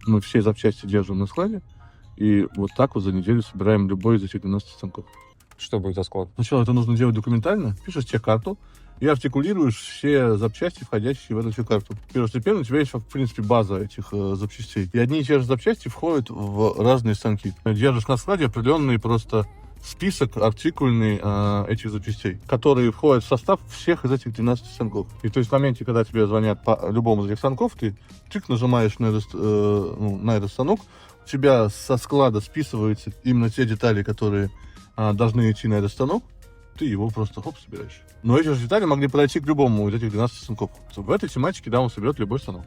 Мы все запчасти держим на складе, и вот так вот за неделю собираем любой из этих 12 станков. Что будет за склад? Сначала это нужно делать документально, пишешь чек-карту и артикулируешь все запчасти, входящие в эту чек-карту. Первостепенно у тебя есть, в принципе, база этих запчастей. И одни и те же запчасти входят в разные станки. Держишь на складе определенный просто список артикульный этих запчастей, которые входят в состав всех из этих 12 станков. И то есть в моменте, когда тебе звонят по любому из этих станков, ты чик нажимаешь на этот станок, у тебя со склада списываются именно те детали, которые должны идти на этот станок, ты его просто хоп, собираешь. Но эти же детали могли подойти к любому из этих 12 станков. В этой тематике, да, он соберет любой станок.